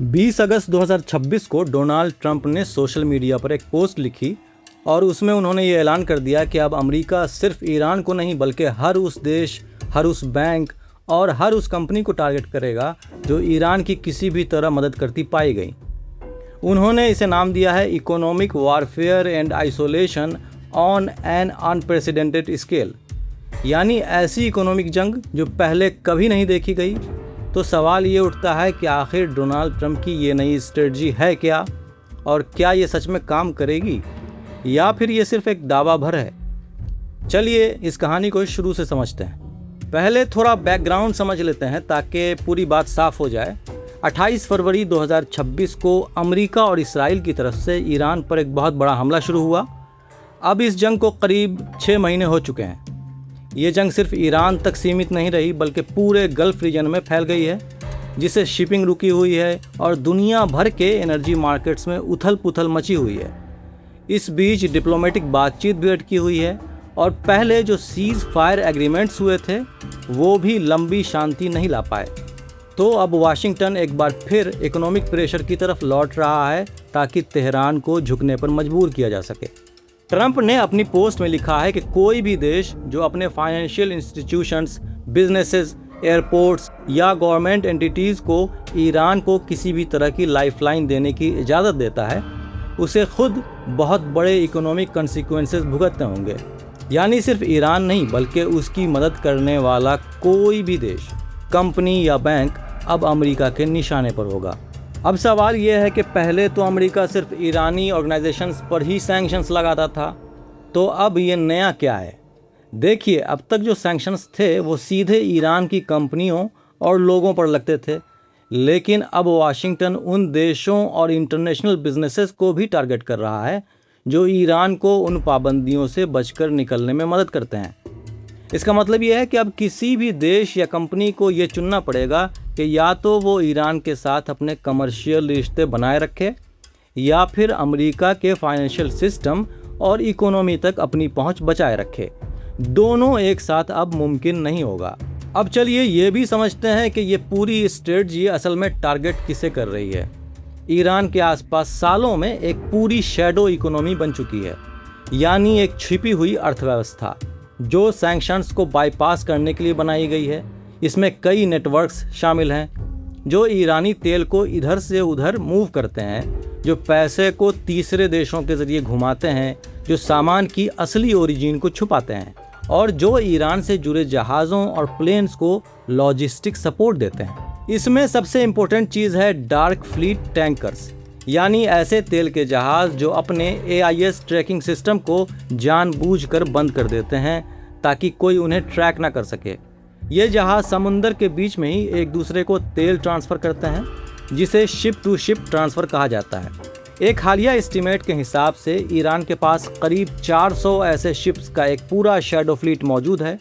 20 अगस्त 2026 को Donald Trump ने social media पर एक पोस्ट लिखी और उसमें उन्होंने ये ऐलान कर दिया कि अब अमेरिका सिर्फ ईरान को नहीं बल्कि हर उस देश, हर उस बैंक और हर उस कंपनी को टारगेट करेगा जो ईरान की किसी भी तरह मदद करती पाई गई। उन्होंने इसे नाम दिया है economic warfare and isolation on an unprecedented scale, यानी ऐसी इकोनॉमिक जंग जो पहले कभी नहीं देखी गई। तो सवाल ये उठता है कि आखिर डोनाल्ड ट्रंप की ये नई स्ट्रेटजी है क्या, और क्या ये सच में काम करेगी या फिर ये सिर्फ एक दावा भर है। चलिए इस कहानी को शुरू से समझते हैं। पहले थोड़ा बैकग्राउंड समझ लेते हैं ताकि पूरी बात साफ हो जाए। 28 फरवरी 2026 को अमेरिका और इसराइल की तरफ से ईरान पर एक बहुत बड़ा हमला शुरू हुआ। अब इस जंग को करीब 6 महीने हो चुके हैं। ये जंग सिर्फ ईरान तक सीमित नहीं रही बल्कि पूरे गल्फ रीजन में फैल गई है, जिससे शिपिंग रुकी हुई है और दुनिया भर के एनर्जी मार्केट्स में उथल पुथल मची हुई है। इस बीच डिप्लोमेटिक बातचीत भी अटकी हुई है और पहले जो सीज फायर एग्रीमेंट्स हुए थे वो भी लंबी शांति नहीं ला पाए। तो अब वाशिंगटन एक बार फिर इकोनॉमिक प्रेशर की तरफ लौट रहा है ताकि तेहरान को झुकने पर मजबूर किया जा सके। ट्रंप ने अपनी पोस्ट में लिखा है कि कोई भी देश जो अपने फाइनेंशियल इंस्टीट्यूशंस, बिजनेसेस, एयरपोर्ट्स या गवर्नमेंट एंटिटीज़ को ईरान को किसी भी तरह की लाइफलाइन देने की इजाज़त देता है, उसे खुद बहुत बड़े इकोनॉमिक कंसिक्वेंसेस भुगतने होंगे। यानी सिर्फ ईरान नहीं बल्कि उसकी मदद करने वाला कोई भी देश, कंपनी या बैंक अब अमेरिका के निशाने पर होगा। अब सवाल यह है कि पहले तो अमेरिका सिर्फ ईरानी ऑर्गेनाइजेशंस पर ही सैंक्शंस लगाता था, तो अब ये नया क्या है? देखिए, अब तक जो सैंक्शंस थे वो सीधे ईरान की कंपनियों और लोगों पर लगते थे, लेकिन अब वाशिंगटन उन देशों और इंटरनेशनल बिजनेसेस को भी टारगेट कर रहा है जो ईरान को उन पाबंदियों से बचकर निकलने में मदद करते हैं। इसका मतलब यह है कि अब किसी भी देश या कंपनी को ये चुनना पड़ेगा कि या तो वो ईरान के साथ अपने कमर्शियल रिश्ते बनाए रखे या फिर अमेरिका के फाइनेंशियल सिस्टम और इकोनॉमी तक अपनी पहुंच बचाए रखे। दोनों एक साथ अब मुमकिन नहीं होगा। अब चलिए ये भी समझते हैं कि ये पूरी स्ट्रेटजी असल में टारगेट किसे कर रही है। ईरान के आसपास सालों में एक पूरी शैडो इकोनॉमी बन चुकी है, यानी एक छिपी हुई अर्थव्यवस्था जो सैंक्शंस को बाईपास करने के लिए बनाई गई है। इसमें कई नेटवर्क्स शामिल हैं जो ईरानी तेल को इधर से उधर मूव करते हैं, जो पैसे को तीसरे देशों के ज़रिए घुमाते हैं, जो सामान की असली ओरिजिन को छुपाते हैं और जो ईरान से जुड़े जहाज़ों और प्लेन्स को लॉजिस्टिक सपोर्ट देते हैं। इसमें सबसे इम्पोर्टेंट चीज़ है डार्क फ्लीट टैंकर्स, यानी ऐसे तेल के जहाज़ जो अपने AIS ट्रैकिंग सिस्टम को जानबूझकर बंद कर देते हैं ताकि कोई उन्हें ट्रैक ना कर सके। ये जहाज़ समुंदर के बीच में ही एक दूसरे को तेल ट्रांसफ़र करते हैं, जिसे शिप टू शिप ट्रांसफ़र कहा जाता है। एक हालिया एस्टीमेट के हिसाब से ईरान के पास करीब 400 ऐसे शिप्स का एक पूरा शैडो फ्लीट मौजूद है।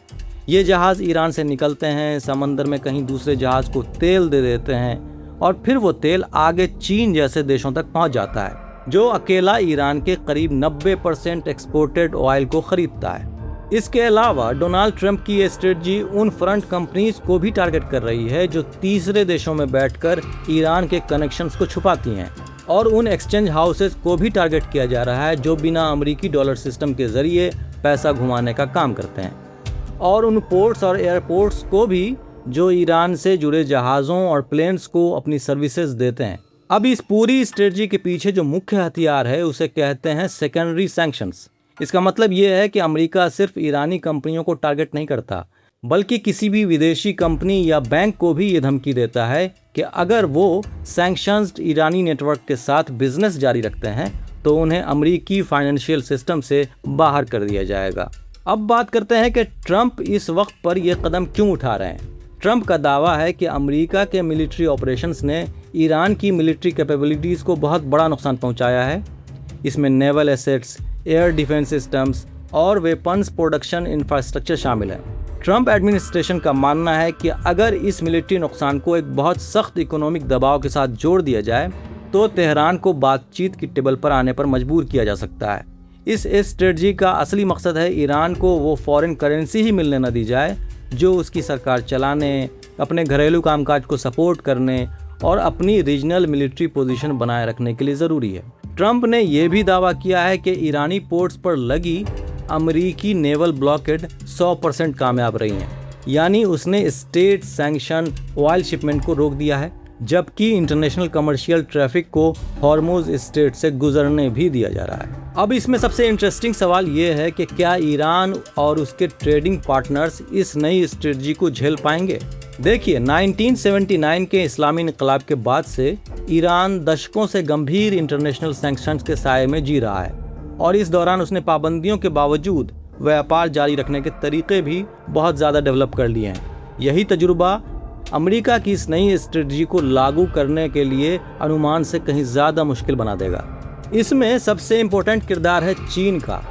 ये जहाज़ ईरान से निकलते हैं, समंदर में कहीं दूसरे जहाज़ को तेल दे देते हैं और फिर वो तेल आगे चीन जैसे देशों तक पहुंच जाता है, जो अकेला ईरान के करीब 90% एक्सपोर्टेड ऑयल को खरीदता है। इसके अलावा डोनाल्ड ट्रंप की ये स्ट्रेटजी उन फ्रंट कंपनीज को भी टारगेट कर रही है जो तीसरे देशों में बैठकर ईरान के कनेक्शंस को छुपाती हैं, और उन एक्सचेंज हाउसेस को भी टारगेट किया जा रहा है जो बिना अमेरिकी डॉलर सिस्टम के जरिए पैसा घुमाने का काम करते हैं, और उन पोर्ट्स और एयरपोर्ट्स को भी जो ईरान से जुड़े जहाज़ों और प्लेन्स को अपनी सर्विसेज देते हैं। अब इस पूरी स्ट्रेटजी के पीछे जो मुख्य हथियार है उसे कहते हैं सेकेंडरी सैंक्शंस। इसका मतलब ये है कि अमेरिका सिर्फ ईरानी कंपनियों को टारगेट नहीं करता बल्कि किसी भी विदेशी कंपनी या बैंक को भी ये धमकी देता है कि अगर वो सैंक्शंस्ड ईरानी नेटवर्क के साथ बिजनेस जारी रखते हैं तो उन्हें अमेरिकी फाइनेंशियल सिस्टम से बाहर कर दिया जाएगा। अब बात करते हैं कि ट्रंप इस वक्त पर यह कदम क्यों उठा रहे हैं। ट्रंप का दावा है कि अमेरिका के मिलिट्री ऑपरेशंस ने ईरान की मिलिट्री कैपेबिलिटीज़ को बहुत बड़ा नुकसान पहुंचाया है। इसमें naval assets, air defence systems और वेपन्स प्रोडक्शन इंफ्रास्ट्रक्चर शामिल है। ट्रंप एडमिनिस्ट्रेशन का मानना है कि अगर इस मिलिट्री नुकसान को एक बहुत सख्त इकोनॉमिक दबाव के साथ जोड़ दिया जाए तो तेहरान को बातचीत की टेबल पर आने पर मजबूर किया जा सकता है। इस स्ट्रेटजी का असली मकसद है ईरान को वो फॉरेन करेंसी ही मिलने न दी जाए जो उसकी सरकार चलाने, अपने घरेलू कामकाज को सपोर्ट करने और अपनी रीजनल मिलिट्री पोजीशन बनाए रखने के लिए ज़रूरी है। ट्रंप ने यह भी दावा किया है कि ईरानी पोर्ट्स पर लगी अमेरिकी नेवल ब्लॉकेड 100% कामयाब रही हैं, यानी उसने स्टेट सैंक्शन ऑयल शिपमेंट को रोक दिया है, जबकि इंटरनेशनल कमर्शियल ट्रैफिक को हॉर्मुज स्ट्रेट से गुजरने भी दिया जा रहा है। अब इसमें सबसे इंटरेस्टिंग सवाल ये है कि क्या ईरान और उसके ट्रेडिंग पार्टनर्स इस नई स्ट्रेटजी को झेल पाएंगे। देखिए, 1979 के इस्लामी इनकलाब के बाद से ईरान दशकों से गंभीर इंटरनेशनल सैंक्शंस के साये में जी रहा है और इस दौरान उसने पाबंदियों के बावजूद व्यापार जारी रखने के तरीके भी बहुत ज़्यादा डेवलप कर लिए हैं। यही तजुर्बा अमेरिका की इस नई स्ट्रेटजी को लागू करने के लिए अनुमान से कहीं ज़्यादा मुश्किल बना देगा। इसमें सबसे इम्पोर्टेंट किरदार है चीन का।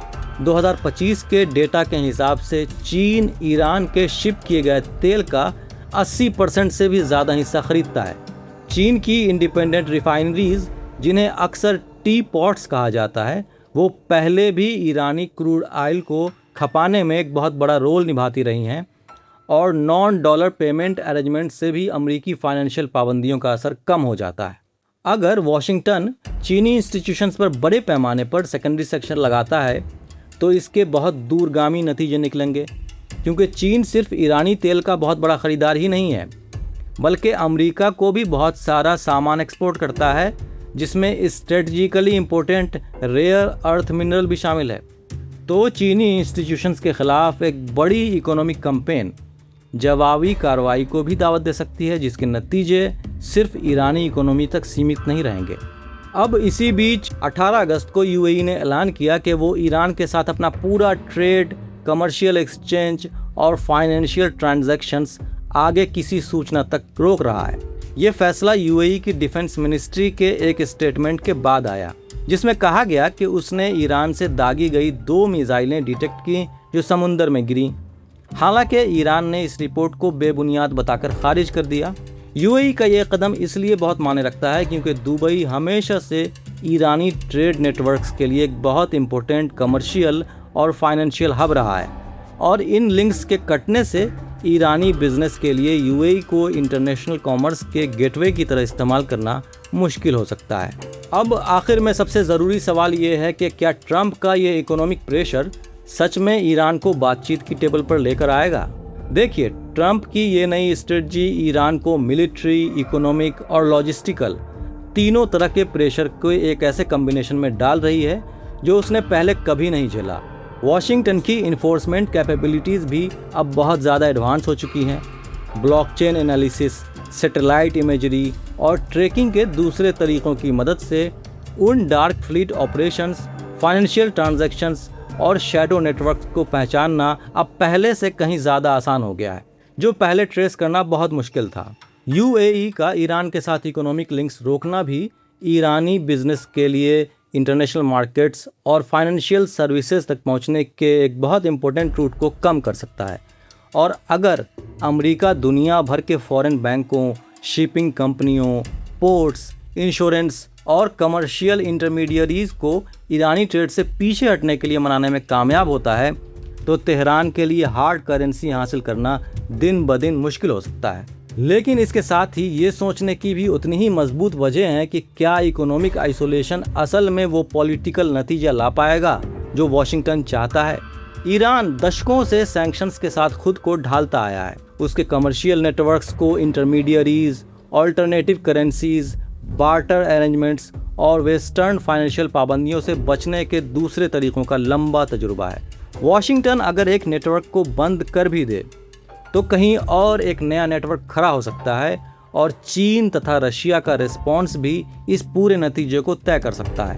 2025 के डेटा के हिसाब से चीन ईरान के शिप किए गए तेल का 80% से भी ज़्यादा हिस्सा खरीदता है। चीन की इंडिपेंडेंट रिफाइनरीज, जिन्हें अक्सर टी पॉट्स कहा जाता है, वो पहले भी ईरानी क्रूड ऑयल को खपाने में एक बहुत बड़ा रोल निभाती रही हैं और नॉन डॉलर पेमेंट अरेंजमेंट से भी अमेरिकी फाइनेंशियल पाबंदियों का असर कम हो जाता है। अगर वॉशिंगटन चीनी इंस्टीट्यूशंस पर बड़े पैमाने पर सेकेंडरी सेक्शन लगाता है तो इसके बहुत दूरगामी नतीजे निकलेंगे, क्योंकि चीन सिर्फ ईरानी तेल का बहुत बड़ा ख़रीदार ही नहीं है, बल्कि अमेरिका को भी बहुत सारा सामान एक्सपोर्ट करता है, जिसमें strategically important rare earth mineral भी शामिल है। तो चीनी इंस्टीट्यूशंस के ख़िलाफ़ एक बड़ी इकोनॉमिक कैंपेन जवाबी कार्रवाई को भी दावत दे सकती है, जिसके नतीजे सिर्फ ईरानी इकोनॉमी तक सीमित नहीं रहेंगे। अब इसी बीच 18 अगस्त को यूएई ने ऐलान किया कि वो ईरान के साथ अपना पूरा ट्रेड, कमर्शियल एक्सचेंज और फाइनेंशियल ट्रांजैक्शंस आगे किसी सूचना तक रोक रहा है। ये फैसला यूएई की डिफेंस मिनिस्ट्री के एक स्टेटमेंट के बाद आया, जिसमें कहा गया कि उसने ईरान से दागी गई 2 मिसाइलें डिटेक्ट की जो समुंदर में गिरी। हालांकि ईरान ने इस रिपोर्ट को बेबुनियाद बताकर खारिज कर दिया। यूएई का यह कदम इसलिए बहुत मायने रखता है क्योंकि दुबई हमेशा से ईरानी ट्रेड नेटवर्क्स के लिए एक बहुत इम्पोर्टेंट कमर्शियल और फाइनेंशियल हब रहा है और इन लिंक्स के कटने से ईरानी बिजनेस के लिए यूएई को इंटरनेशनल कॉमर्स के गेटवे की तरह इस्तेमाल करना मुश्किल हो सकता है। अब आखिर में सबसे ज़रूरी सवाल ये है कि क्या ट्रंप का ये इकोनॉमिक प्रेशर सच में ईरान को बातचीत की टेबल पर लेकर आएगा। देखिए, ट्रंप की ये नई स्ट्रेटजी ईरान को मिलिट्री, इकोनॉमिक और लॉजिस्टिकल तीनों तरह के प्रेशर को एक ऐसे कम्बिनेशन में डाल रही है जो उसने पहले कभी नहीं झेला। वॉशिंगटन की इन्फोर्समेंट कैपेबिलिटीज़ भी अब बहुत ज़्यादा एडवांस हो चुकी हैं। ब्लॉकचेन एनालिसिस, सैटेलाइट इमेजरी और ट्रैकिंग के दूसरे तरीक़ों की मदद से उन dark fleet operations, financial transactions और शैडो नेटवर्क को पहचानना अब पहले से कहीं ज़्यादा आसान हो गया है, जो पहले ट्रेस करना बहुत मुश्किल था। यूएई का ईरान के साथ इकोनॉमिक लिंक्स रोकना भी ईरानी बिजनेस के लिए इंटरनेशनल मार्केट्स और फाइनेंशियल सर्विसेज तक पहुंचने के एक बहुत इंपॉर्टेंट रूट को कम कर सकता है। और अगर अमेरिका दुनिया भर के फॉरेन बैंकों, शिपिंग कंपनियों, पोर्ट्स, इंश्योरेंस और कमर्शियल इंटरमीडियरीज़ को ईरानी ट्रेड से पीछे हटने के लिए मनाने में कामयाब होता है, तो तेहरान के लिए हार्ड करेंसी हासिल करना दिन ब दिन मुश्किल हो सकता है। लेकिन इसके साथ ही ये सोचने की भी उतनी ही मजबूत वजह है कि क्या इकोनॉमिक आइसोलेशन असल में वो पॉलिटिकल नतीजा ला पाएगा जो वॉशिंगटन चाहता है। ईरान दशकों से सैंक्शंस के साथ खुद को ढालता आया है। उसके कमर्शियल नेटवर्क्स को intermediaries, alternative currencies, barter arrangements और वेस्टर्न फाइनेंशियल पाबंदियों से बचने के दूसरे तरीक़ों का लंबा तजुर्बा है। वॉशिंगटन अगर एक नेटवर्क को बंद कर भी दे तो कहीं और एक नया नेटवर्क खड़ा हो सकता है और चीन तथा रशिया का रिस्पॉन्स भी इस पूरे नतीजे को तय कर सकता है।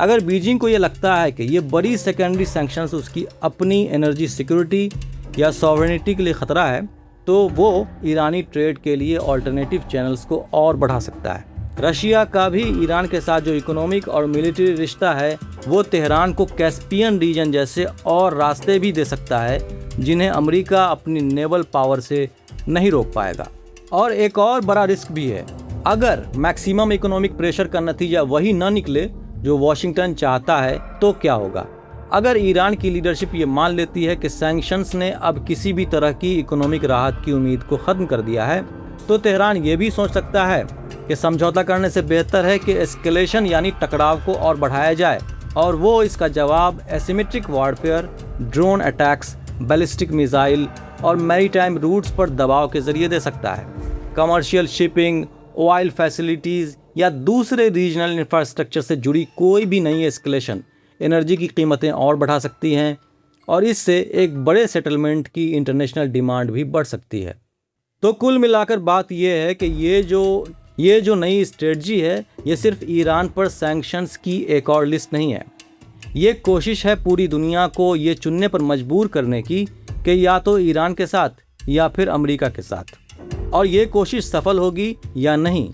अगर बीजिंग को ये लगता है कि ये बड़ी सेकेंडरी सैंक्शंस उसकी अपनी एनर्जी सिक्योरिटी या सॉवरेनिटी के लिए ख़तरा है, तो वो ईरानी ट्रेड के लिए ऑल्टरनेटिव चैनल्स को और बढ़ा सकता है। रशिया का भी ईरान के साथ जो इकोनॉमिक और मिलिट्री रिश्ता है, वो तेहरान को कैस्पियन रीजन जैसे और रास्ते भी दे सकता है जिन्हें अमेरिका अपनी नेवल पावर से नहीं रोक पाएगा। और एक और बड़ा रिस्क भी है, अगर मैक्सिमम इकोनॉमिक प्रेशर का नतीजा वही न निकले जो वॉशिंगटन चाहता है तो क्या होगा। अगर ईरान की लीडरशिप ये मान लेती है कि सैंक्शंस ने अब किसी भी तरह की इकोनॉमिक राहत की उम्मीद को ख़त्म कर दिया है, तो तेहरान ये भी सोच सकता है कि समझौता करने से बेहतर है कि एस्केलेशन यानी टकराव को और बढ़ाया जाए, और वो इसका जवाब asymmetric warfare, drone attacks, ballistic missile और मैरीटाइम रूट्स पर दबाव के जरिए दे सकता है। कमर्शियल शिपिंग, ऑयल फैसिलिटीज़ या दूसरे रीजनल इंफ्रास्ट्रक्चर से जुड़ी कोई भी नई एस्केलेशन एनर्जी की कीमतें और बढ़ा सकती हैं, और इससे एक बड़े सेटलमेंट की इंटरनेशनल डिमांड भी बढ़ सकती है। तो कुल मिलाकर बात यह है कि ये जो नई स्ट्रेटजी है, ये सिर्फ ईरान पर सैंक्शंस की एक और लिस्ट नहीं है। ये कोशिश है पूरी दुनिया को ये चुनने पर मजबूर करने की कि या तो ईरान के साथ या फिर अमेरिका के साथ, और ये कोशिश सफल होगी या नहीं,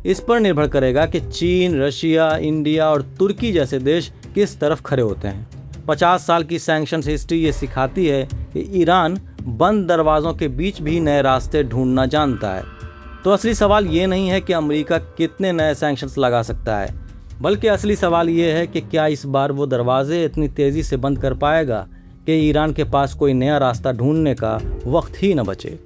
इस पर निर्भर करेगा कि चीन, रशिया, इंडिया और तुर्की जैसे देश किस तरफ खड़े होते हैं। 50 साल की सैंक्शंस हिस्ट्री ये सिखाती है कि ईरान बंद दरवाज़ों के बीच भी नए रास्ते ढूंढना जानता है। तो असली सवाल ये नहीं है कि अमेरिका कितने नए सैंक्शंस लगा सकता है, बल्कि असली सवाल ये है कि क्या इस बार वो दरवाजे इतनी तेज़ी से बंद कर पाएगा कि ईरान के पास कोई नया रास्ता ढूंढने का वक्त ही न बचे।